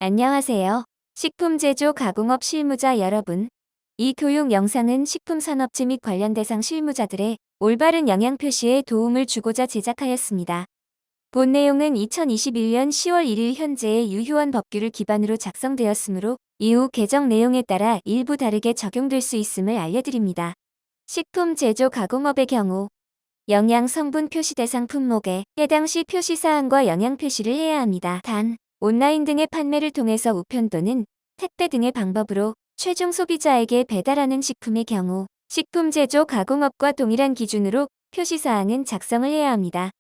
안녕하세요. 식품 제조 가공업 실무자 여러분. 이 교육 영상은 식품산업체 및 관련 대상 실무자들의 올바른 영양 표시에 도움을 주고자 제작하였습니다. 본 내용은 2021년 10월 1일 현재의 유효한 법규를 기반으로 작성되었으므로 이후 개정 내용에 따라 일부 다르게 적용될 수 있음을 알려드립니다. 식품 제조 가공업의 경우 영양 성분 표시 대상 품목에 해당 시 표시사항과 영양 표시를 해야 합니다. 단, 온라인 등의 판매를 통해서 우편 또는 택배 등의 방법으로 최종 소비자에게 배달하는 식품의 경우 식품 제조 가공업과 동일한 기준으로 표시사항은 작성을 해야 합니다.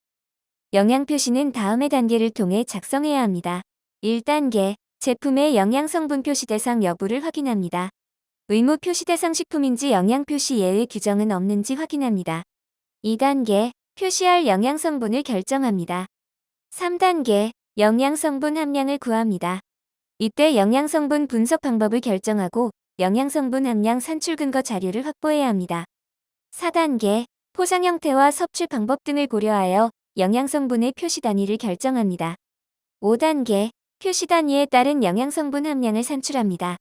영양 표시는 다음의 단계를 통해 작성해야 합니다. 1단계, 제품의 영양 성분 표시 대상 여부를 확인합니다. 의무 표시 대상 식품인지 영양 표시 예외 규정은 없는지 확인합니다. 2단계, 표시할 영양 성분을 결정합니다. 3단계, 영양 성분 함량을 구합니다. 이때 영양 성분 분석 방법을 결정하고 영양 성분 함량 산출 근거 자료를 확보해야 합니다. 4단계, 포장 형태와 섭취 방법 등을 고려하여 영양 성분의 표시 단위를 결정합니다. 5단계, 표시 단위에 따른 영양 성분 함량을 산출합니다.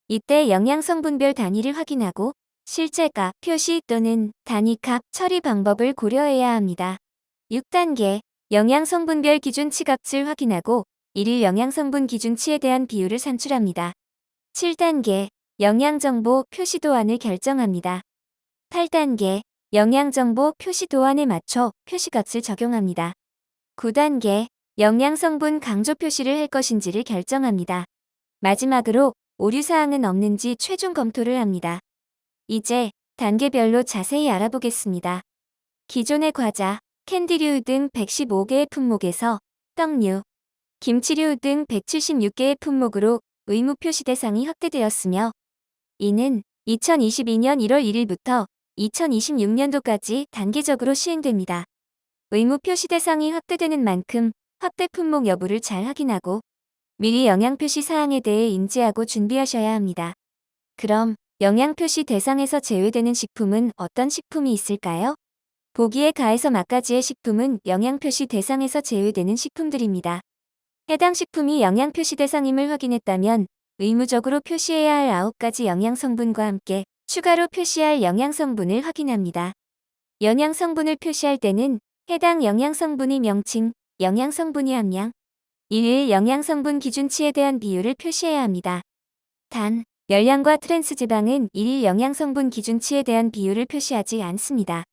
이때 영양 성분별 단위를 확인하고 실제값, 표시 또는 단위값 처리 방법을 고려해야 합니다. 6단계, 영양 성분별 기준치 값을 확인하고 일일 영양 성분 기준치에 대한 비율을 산출합니다. 7단계, 영양정보 표시 도안을 결정합니다. 8단계, 영양정보 표시 도안에 맞춰 표시값을 적용합니다. 9단계, 영양성분 강조 표시를 할 것인지를 결정합니다. 마지막으로 오류사항은 없는지 최종 검토를 합니다. 이제 단계별로 자세히 알아보겠습니다. 기존의 과자, 캔디류 등 115개의 품목에서 떡류, 김치류 등 176개의 품목으로 의무 표시 대상이 확대되었으며 이는 2022년 1월 1일부터 2026년도까지 단계적으로 시행됩니다. 의무 표시 대상이 확대되는 만큼 확대 품목 여부를 잘 확인하고 미리 영양 표시 사항에 대해 인지하고 준비하셔야 합니다. 그럼 영양 표시 대상에서 제외되는 식품은 어떤 식품이 있을까요? 보기에 가에서 막가지의 식품은 영양 표시 대상에서 제외되는 식품들입니다. 해당 식품이 영양 표시 대상임을 확인했다면 의무적으로 표시해야 할 9가지 영양 성분과 함께 추가로 표시할 영양 성분을 확인합니다. 영양 성분을 표시할 때는 해당 영양 성분의 명칭, 영양 성분의 함량, 일일 영양 성분 기준치에 대한 비율을 표시해야 합니다. 단, 열량과 트랜스 지방은 일일 영양 성분 기준치에 대한 비율을 표시하지 않습니다.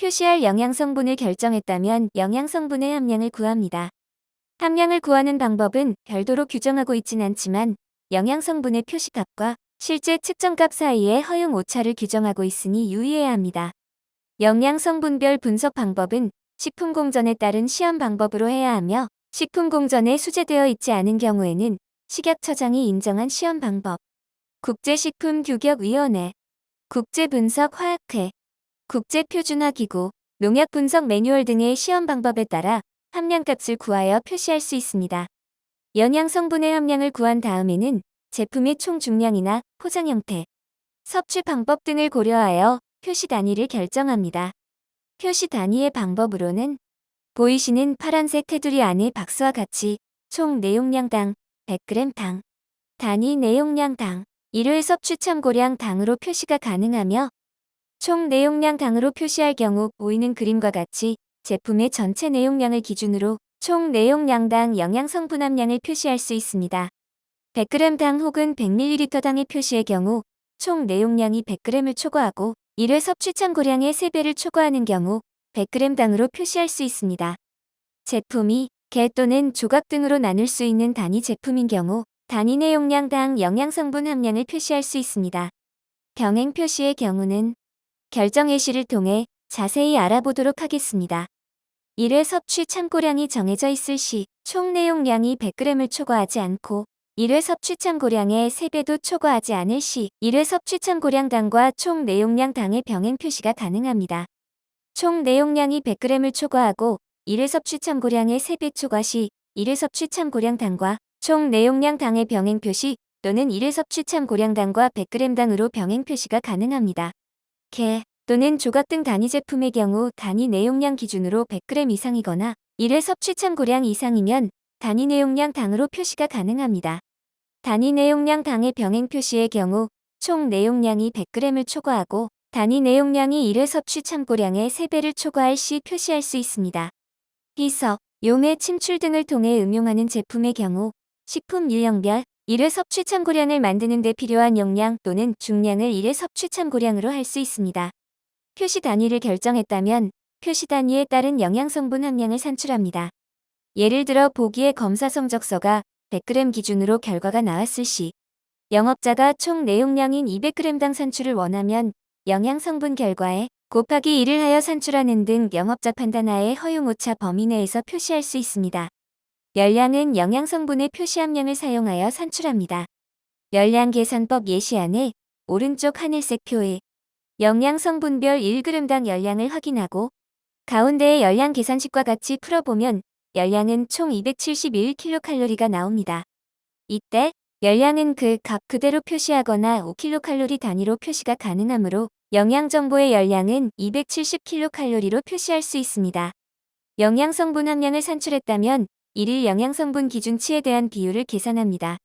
표시할 영양 성분을 결정했다면 영양 성분의 함량을 구합니다. 함량을 구하는 방법은 별도로 규정하고 있진 않지만 영양 성분의 표시값과 실제 측정값 사이에 허용 오차를 규정하고 있으니 유의해야 합니다. 영양 성분별 분석 방법은 식품공전에 따른 시험 방법으로 해야 하며 식품공전에 수제되어 있지 않은 경우에는 식약처장이 인정한 시험 방법, 국제식품규격위원회, 국제분석화학회, 국제표준화기구, 농약분석 매뉴얼 등의 시험 방법에 따라 함량값을 구하여 표시할 수 있습니다. 영양 성분의 함량을 구한 다음에는 제품의 총 중량이나 포장 형태, 섭취 방법 등을 고려하여 표시 단위를 결정합니다. 표시 단위의 방법으로는 보이시는 파란색 테두리 안에 박스와 같이 총 내용량당 100g 당, 단위 내용량 당, 1회 섭취 참고량 당으로 표시가 가능하며 총 내용량 당으로 표시할 경우 보이는 그림과 같이 제품의 전체 내용량을 기준으로 총 내용량당 영양 성분 함량을 표시할 수 있습니다. 100g 당 혹은 100ml 당의 표시의 경우 총 내용량이 100g을 초과하고 1회 섭취 참고량의 3배를 초과하는 경우 100g 당으로 표시할 수 있습니다. 제품이 개 또는 조각 등으로 나눌 수 있는 단위 제품인 경우 단위 내용량당 영양 성분 함량을 표시할 수 있습니다. 병행 표시의 경우는 결정 예시를 통해 자세히 알아보도록 하겠습니다. 1회 섭취 참고량이 정해져 있을 시 총 내용량이 100g을 초과하지 않고 1회 섭취 참고량의 3배도 초과하지 않을 시 1회 섭취 참고량 당과 총 내용량 당의 병행 표시가 가능합니다. 총 내용량이 100g을 초과하고 1회 섭취 참고량의 3배 초과 시 1회 섭취 참고량 당과 총 내용량 당의 병행 표시 또는 1회 섭취 참고량 당과 100g 당으로 병행 표시가 가능합니다. 개 또는 조각 등 단위 제품의 경우 단위 내용량 기준으로 100g 이상이거나 1회 섭취 참고량 이상이면 단위 내용량 당으로 표시가 가능합니다. 단위 내용량 당의 병행 표시의 경우 총 내용량이 100g을 초과하고 단위 내용량이 1회 섭취 참고량의 3배를 초과할 시 표시할 수 있습니다. 희석, 용해 침출 등을 통해 음용하는 제품의 경우 식품 유형별 1회 섭취 참고량을 만드는 데 필요한 용량 또는 중량을 1회 섭취 참고량으로 할 수 있습니다. 표시 단위를 결정했다면 표시 단위에 따른 영양성분 함량을 산출합니다. 예를 들어 보기의 검사 성적서가 100g 기준으로 결과가 나왔을 시 영업자가 총 내용량인 200g당 산출을 원하면 영양성분 결과에 곱하기 1을 하여 산출하는 등 영업자 판단하에 허용 오차 범위 내에서 표시할 수 있습니다. 열량은 영양성분의 표시 함량을 사용하여 산출합니다. 열량 계산법 예시안에 오른쪽 하늘색 표에 영양성분별 1g당 열량을 확인하고 가운데의 열량 계산식과 같이 풀어보면 열량은 총 271kcal가 나옵니다. 이때 열량은 그 값 그대로 표시하거나 5kcal 단위로 표시가 가능하므로 영양정보의 열량은 270kcal로 표시할 수 있습니다. 영양성분 함량을 산출했다면 일일 영양성분 기준치에 대한 비율을 계산합니다.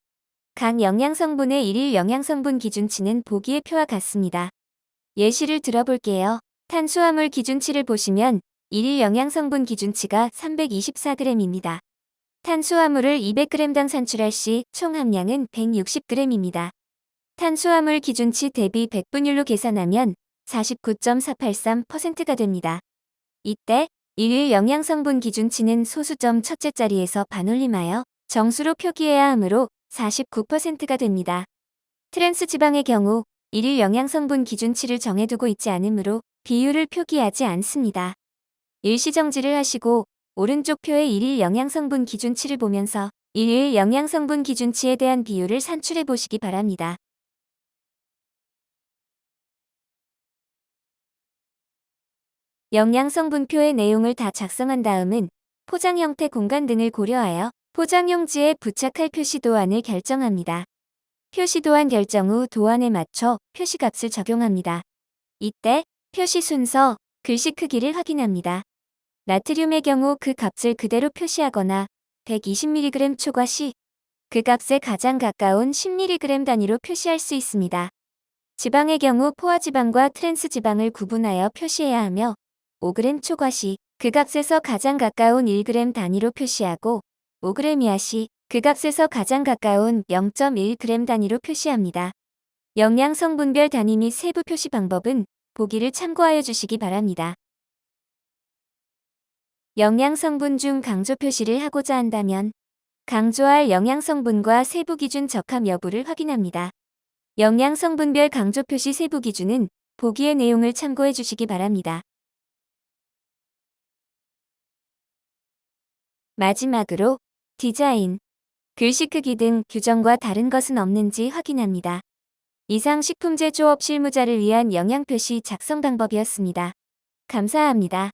각 영양성분의 일일 영양성분 기준치는 보기의 표와 같습니다. 예시를 들어볼게요. 탄수화물 기준치를 보시면 일일 영양성분 기준치가 324g입니다. 탄수화물을 200g당 산출할 시 총 함량은 160g입니다. 탄수화물 기준치 대비 100분율로 계산하면 49.483%가 됩니다. 이때 일일 영양성분 기준치는 소수점 첫째 자리에서 반올림하여 정수로 표기해야 하므로 49%가 됩니다. 트랜스 지방의 경우 일일 영양성분 기준치를 정해두고 있지 않으므로 비율을 표기하지 않습니다. 일시정지를 하시고 오른쪽 표의 일일 영양성분 기준치를 보면서 일일 영양성분 기준치에 대한 비율을 산출해 보시기 바랍니다. 영양성분표의 내용을 다 작성한 다음은 포장 형태 공간 등을 고려하여 포장용지에 부착할 표시 도안을 결정합니다. 표시 도안 결정 후 도안에 맞춰 표시값을 적용합니다. 이때 표시 순서, 글씨 크기를 확인합니다. 나트륨의 경우 그 값을 그대로 표시하거나 120mg 초과 시 그 값에 가장 가까운 10mg 단위로 표시할 수 있습니다. 지방의 경우 포화지방과 트랜스 지방을 구분하여 표시해야 하며 5g 초과 시 그 값에서 가장 가까운 1g 단위로 표시하고 5g 이하 시 그 값에서 가장 가까운 0.1g 단위로 표시합니다. 영양성분별 단위 및 세부 표시 방법은 보기를 참고하여 주시기 바랍니다. 영양성분 중 강조 표시를 하고자 한다면 강조할 영양성분과 세부 기준 적합 여부를 확인합니다. 영양성분별 강조 표시 세부 기준은 보기의 내용을 참고해 주시기 바랍니다. 마지막으로 디자인, 글씨 크기 등 규정과 다른 것은 없는지 확인합니다. 이상 식품 제조업 실무자를 위한 영양표시 작성 방법이었습니다. 감사합니다.